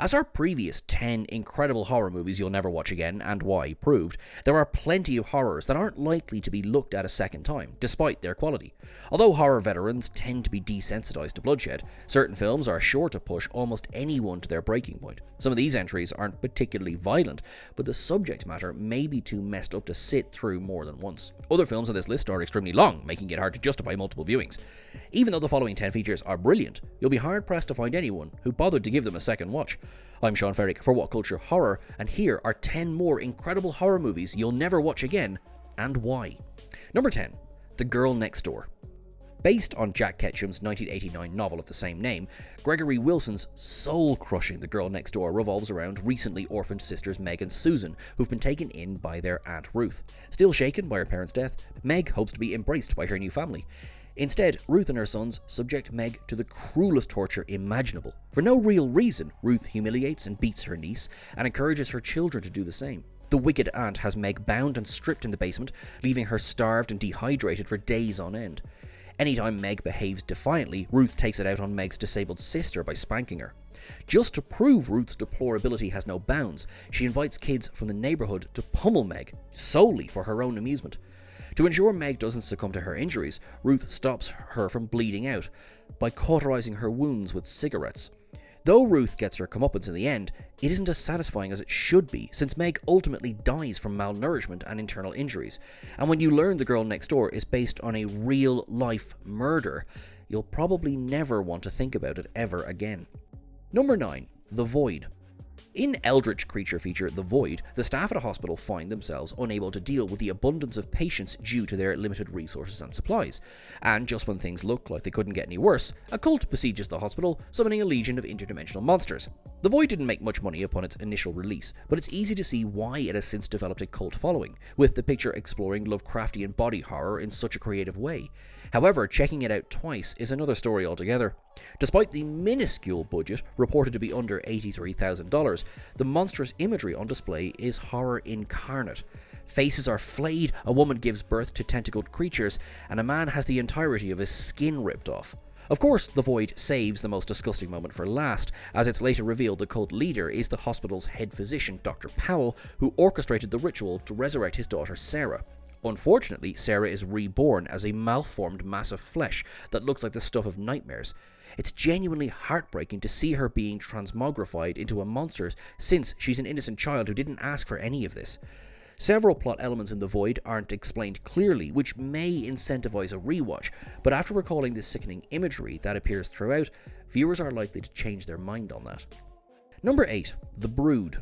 As our previous 10 incredible horror movies you'll never watch again and why proved, there are plenty of horrors that aren't likely to be looked at a second time, despite their quality. Although horror veterans tend to be desensitized to bloodshed, certain films are sure to push almost anyone to their breaking point. Some of these entries aren't particularly violent, but the subject matter may be too messed up to sit through more than once. Other films on this list are extremely long, making it hard to justify multiple viewings. Even though the following 10 features are brilliant, you'll be hard pressed to find anyone who bothered to give them a second watch. I'm Sean Ferrick for What Culture Horror, and here are 10 more incredible horror movies you'll never watch again, and why. Number 10. The Girl Next Door. Based on Jack Ketchum's 1989 novel of the same name, Gregory Wilson's soul-crushing The Girl Next Door revolves around recently orphaned sisters Meg and Susan, who've been taken in by their Aunt Ruth. Still shaken by her parents' death, Meg hopes to be embraced by her new family. Instead, Ruth and her sons subject Meg to the cruelest torture imaginable. For no real reason, Ruth humiliates and beats her niece, and encourages her children to do the same. The wicked aunt has Meg bound and stripped in the basement, leaving her starved and dehydrated for days on end. Anytime Meg behaves defiantly, Ruth takes it out on Meg's disabled sister by spanking her. Just to prove Ruth's deplorability has no bounds, she invites kids from the neighbourhood to pummel Meg, solely for her own amusement. To ensure Meg doesn't succumb to her injuries, Ruth stops her from bleeding out by cauterizing her wounds with cigarettes. Though Ruth gets her comeuppance in the end, it isn't as satisfying as it should be, since Meg ultimately dies from malnourishment and internal injuries. And when you learn The Girl Next Door is based on a real-life murder, you'll probably never want to think about it ever again. Number 9. The Void. In Eldritch creature feature The Void, the staff at a hospital find themselves unable to deal with the abundance of patients due to their limited resources and supplies. And just when things look like they couldn't get any worse, a cult besieges the hospital, summoning a legion of interdimensional monsters. The Void didn't make much money upon its initial release, but it's easy to see why it has since developed a cult following, with the picture exploring Lovecraftian body horror in such a creative way. However, checking it out twice is another story altogether. Despite the minuscule budget, reported to be under $83,000, the monstrous imagery on display is horror incarnate. Faces are flayed, a woman gives birth to tentacled creatures, and a man has the entirety of his skin ripped off. Of course, The Void saves the most disgusting moment for last, as it's later revealed the cult leader is the hospital's head physician, Dr. Powell, who orchestrated the ritual to resurrect his daughter Sarah. Unfortunately, Sarah is reborn as a malformed mass of flesh that looks like the stuff of nightmares. It's genuinely heartbreaking to see her being transmogrified into a monster, since she's an innocent child who didn't ask for any of this. Several plot elements in The Void aren't explained clearly, which may incentivize a rewatch, but after recalling the sickening imagery that appears throughout, viewers are likely to change their mind on that. Number 8. The Brood.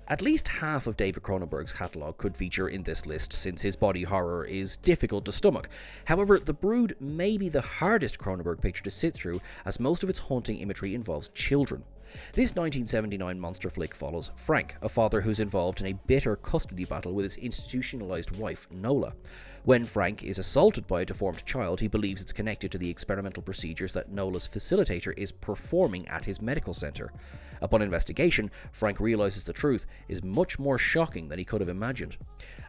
At least half of David Cronenberg's catalogue could feature in this list, since his body horror is difficult to stomach. However, The Brood may be the hardest Cronenberg picture to sit through, as most of its haunting imagery involves children. This 1979 monster flick follows Frank, a father who's involved in a bitter custody battle with his institutionalized wife, Nola. When Frank is assaulted by a deformed child, he believes it's connected to the experimental procedures that Nola's facilitator is performing at his medical center. Upon investigation, Frank realizes the truth is much more shocking than he could have imagined.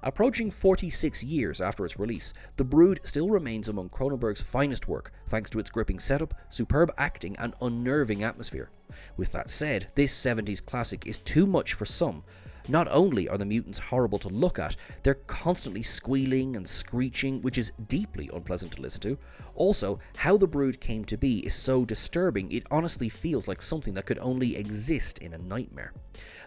Approaching 46 years after its release, The Brood still remains among Cronenberg's finest work, thanks to its gripping setup, superb acting, and unnerving atmosphere. With that said, this 70s classic is too much for some. Not only are the mutants horrible to look at, they're constantly squealing and screeching, which is deeply unpleasant to listen to. Also, how the Brood came to be is so disturbing it honestly feels like something that could only exist in a nightmare.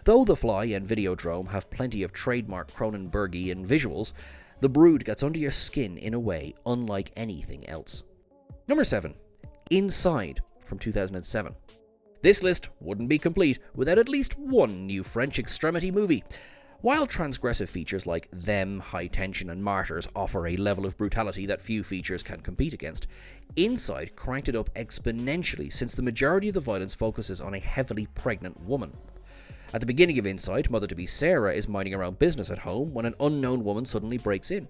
Though The Fly and Videodrome have plenty of trademark Cronenbergian visuals, The Brood gets under your skin in a way unlike anything else. Number 7. Inside, from 2007. This list wouldn't be complete without at least one new French extremity movie. While transgressive features like Them, High Tension and Martyrs offer a level of brutality that few features can compete against, Inside cranked it up exponentially, since the majority of the violence focuses on a heavily pregnant woman. At the beginning of Inside, mother-to-be Sarah is minding her own business at home when an unknown woman suddenly breaks in.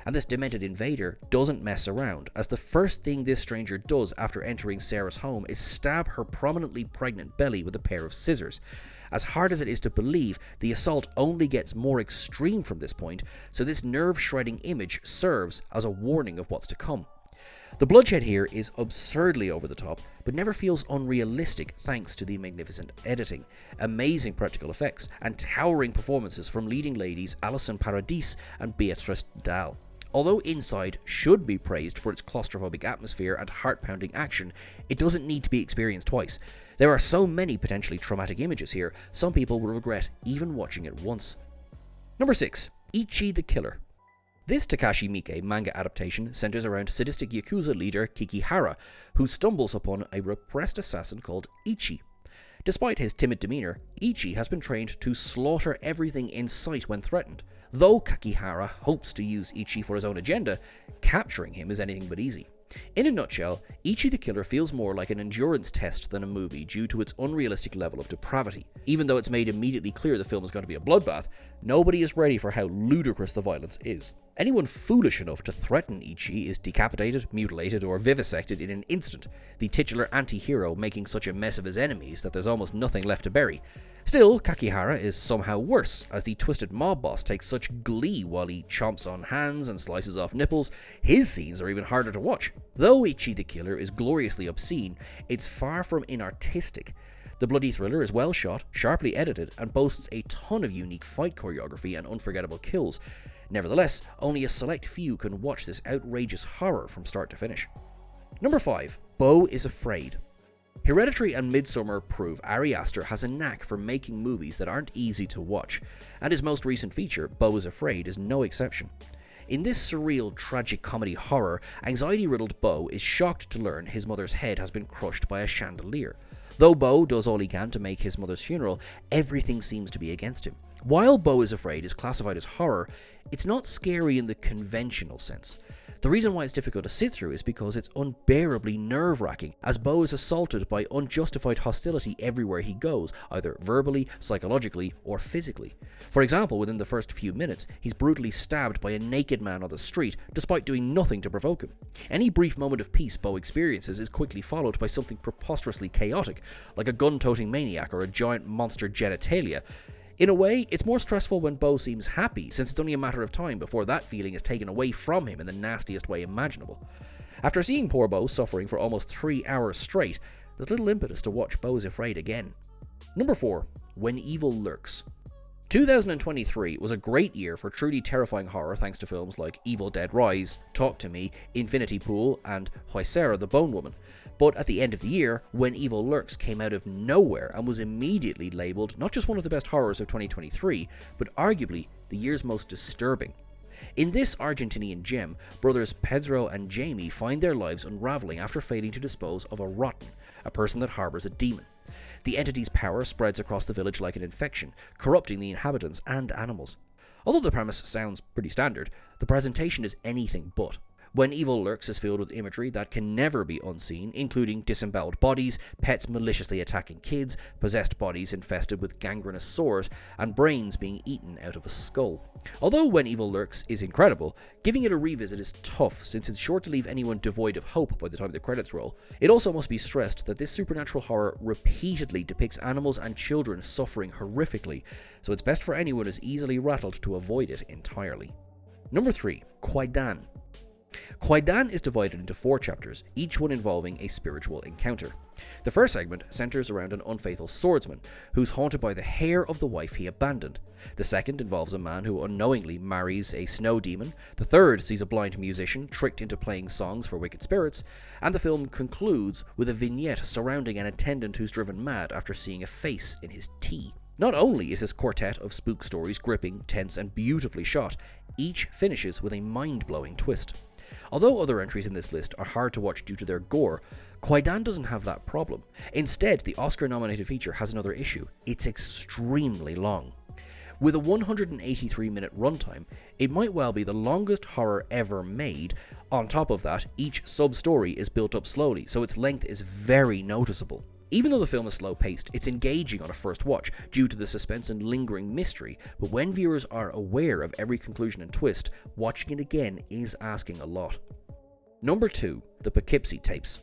And this demented invader doesn't mess around, as the first thing this stranger does after entering Sarah's home is stab her prominently pregnant belly with a pair of scissors. As hard as it is to believe, the assault only gets more extreme from this point, so this nerve-shredding image serves as a warning of what's to come. The bloodshed here is absurdly over the top, but never feels unrealistic thanks to the magnificent editing, amazing practical effects, and towering performances from leading ladies Alison Paradis and Beatrice Dahl. Although Inside should be praised for its claustrophobic atmosphere and heart-pounding action, it doesn't need to be experienced twice. There are so many potentially traumatic images here, some people will regret even watching it once. Number 6. Ichi the Killer. This Takashi Miike manga adaptation centers around sadistic Yakuza leader Kikihara, who stumbles upon a repressed assassin called Ichi. Despite his timid demeanor, Ichi has been trained to slaughter everything in sight when threatened. Though Kakihara hopes to use Ichi for his own agenda, capturing him is anything but easy. In a nutshell, Ichi the Killer feels more like an endurance test than a movie due to its unrealistic level of depravity. Even though it's made immediately clear the film is going to be a bloodbath, nobody is ready for how ludicrous the violence is. Anyone foolish enough to threaten Ichi is decapitated, mutilated, or vivisected in an instant, the titular anti-hero making such a mess of his enemies that there's almost nothing left to bury. Still, Kakihara is somehow worse, as the twisted mob boss takes such glee while he chomps on hands and slices off nipples. His scenes are even harder to watch. Though Ichi the Killer is gloriously obscene, it's far from inartistic. The bloody thriller is well shot, sharply edited, and boasts a ton of unique fight choreography and unforgettable kills. Nevertheless, only a select few can watch this outrageous horror from start to finish. Number 5. Beau Is Afraid. Hereditary and Midsommar prove Ari Aster has a knack for making movies that aren't easy to watch, and his most recent feature, Beau Is Afraid, is no exception. In this surreal, tragic comedy horror, anxiety-riddled Beau is shocked to learn his mother's head has been crushed by a chandelier. Though Beau does all he can to make his mother's funeral, everything seems to be against him. While Beau Is Afraid is classified as horror, it's not scary in the conventional sense. The reason why it's difficult to sit through is because it's unbearably nerve-wracking, as Beau is assaulted by unjustified hostility everywhere he goes, either verbally, psychologically, or physically. For example, within the first few minutes, he's brutally stabbed by a naked man on the street, despite doing nothing to provoke him. Any brief moment of peace Beau experiences is quickly followed by something preposterously chaotic, like a gun-toting maniac or a giant monster genitalia. In a way, it's more stressful when Beau seems happy, since it's only a matter of time before that feeling is taken away from him in the nastiest way imaginable. After seeing poor Beau suffering for almost 3 hours straight, there's little impetus to watch Beau Is Afraid again. Number 4. When Evil Lurks. 2023 was a great year for truly terrifying horror thanks to films like Evil Dead Rise, Talk to Me, Infinity Pool, and Huesera the Bone Woman. But at the end of the year, When Evil Lurks came out of nowhere and was immediately labelled not just one of the best horrors of 2023, but arguably the year's most disturbing. In this Argentinian gem, brothers Pedro and Jamie find their lives unravelling after failing to dispose of a rotten, a person that harbours a demon. The entity's power spreads across the village like an infection, corrupting the inhabitants and animals. Although the premise sounds pretty standard, the presentation is anything but. When Evil Lurks is filled with imagery that can never be unseen, including disemboweled bodies, pets maliciously attacking kids, possessed bodies infested with gangrenous sores, and brains being eaten out of a skull. Although When Evil Lurks is incredible, giving it a revisit is tough since it's sure to leave anyone devoid of hope by the time the credits roll. It also must be stressed that this supernatural horror repeatedly depicts animals and children suffering horrifically, so it's best for anyone as easily rattled to avoid it entirely. Number 3. Kwaidan. Kwaidan is divided into 4 chapters, each one involving a spiritual encounter. The first segment centers around an unfaithful swordsman who's haunted by the hair of the wife he abandoned. The second involves a man who unknowingly marries a snow demon. The third sees a blind musician tricked into playing songs for wicked spirits. And the film concludes with a vignette surrounding an attendant who's driven mad after seeing a face in his tea. Not only is this quartet of spook stories gripping, tense, and beautifully shot, each finishes with a mind-blowing twist. Although other entries in this list are hard to watch due to their gore, Kwaidan doesn't have that problem. Instead, the Oscar-nominated feature has another issue. It's extremely long. With a 183-minute runtime, it might well be the longest horror ever made. On top of that, each sub-story is built up slowly, so its length is very noticeable. Even though the film is slow-paced, it's engaging on a first watch due to the suspense and lingering mystery, but when viewers are aware of every conclusion and twist, watching it again is asking a lot. Number 2. The Poughkeepsie Tapes.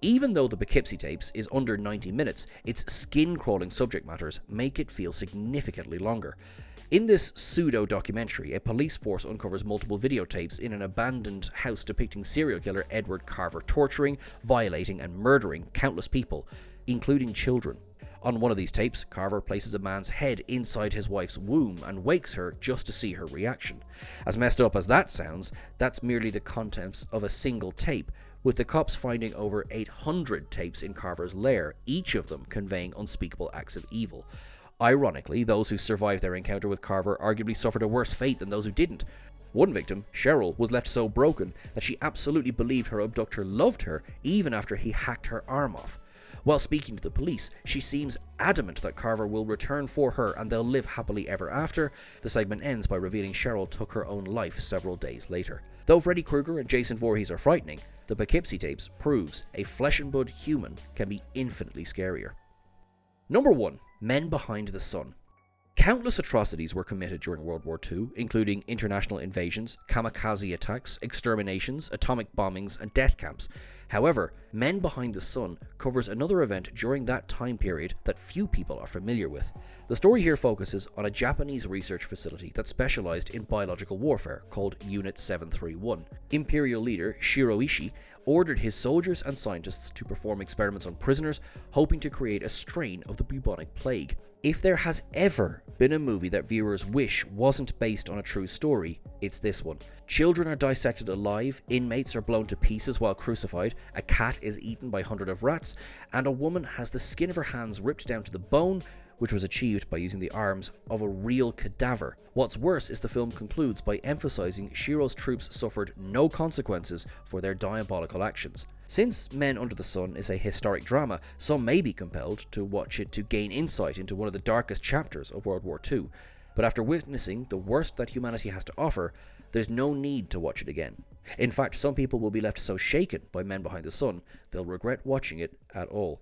Even though the Poughkeepsie Tapes is under 90 minutes, its skin-crawling subject matters make it feel significantly longer. In this pseudo-documentary, a police force uncovers multiple videotapes in an abandoned house depicting serial killer Edward Carver torturing, violating, and murdering countless people, including children. On one of these tapes, Carver places a man's head inside his wife's womb and wakes her just to see her reaction. As messed up as that sounds, that's merely the contents of a single tape, with the cops finding over 800 tapes in Carver's lair, each of them conveying unspeakable acts of evil. Ironically, those who survived their encounter with Carver arguably suffered a worse fate than those who didn't. One victim, Cheryl, was left so broken that she absolutely believed her abductor loved her even after he hacked her arm off. While speaking to the police, she seems adamant that Carver will return for her and they'll live happily ever after. The segment ends by revealing Cheryl took her own life several days later. Though Freddy Krueger and Jason Voorhees are frightening, the Poughkeepsie Tapes proves a flesh and blood human can be infinitely scarier. Number 1. Men Behind the Sun. Countless atrocities were committed during World War II, including international invasions, kamikaze attacks, exterminations, atomic bombings, and death camps. However, Men Behind the Sun covers another event during that time period that few people are familiar with. The story here focuses on a Japanese research facility that specialized in biological warfare called Unit 731. Imperial leader Shiroishi ordered his soldiers and scientists to perform experiments on prisoners, hoping to create a strain of the bubonic plague. If there has ever been a movie that viewers wish wasn't based on a true story, it's this one. Children are dissected alive, inmates are blown to pieces while crucified, a cat is eaten by hundreds of rats, and a woman has the skin of her hands ripped down to the bone, which was achieved by using the arms of a real cadaver. What's worse is the film concludes by emphasizing Shiro's troops suffered no consequences for their diabolical actions. Since Men Under the Sun is a historic drama, some may be compelled to watch it to gain insight into one of the darkest chapters of World War II. But after witnessing the worst that humanity has to offer, there's no need to watch it again. In fact, some people will be left so shaken by Men Behind the Sun, they'll regret watching it at all.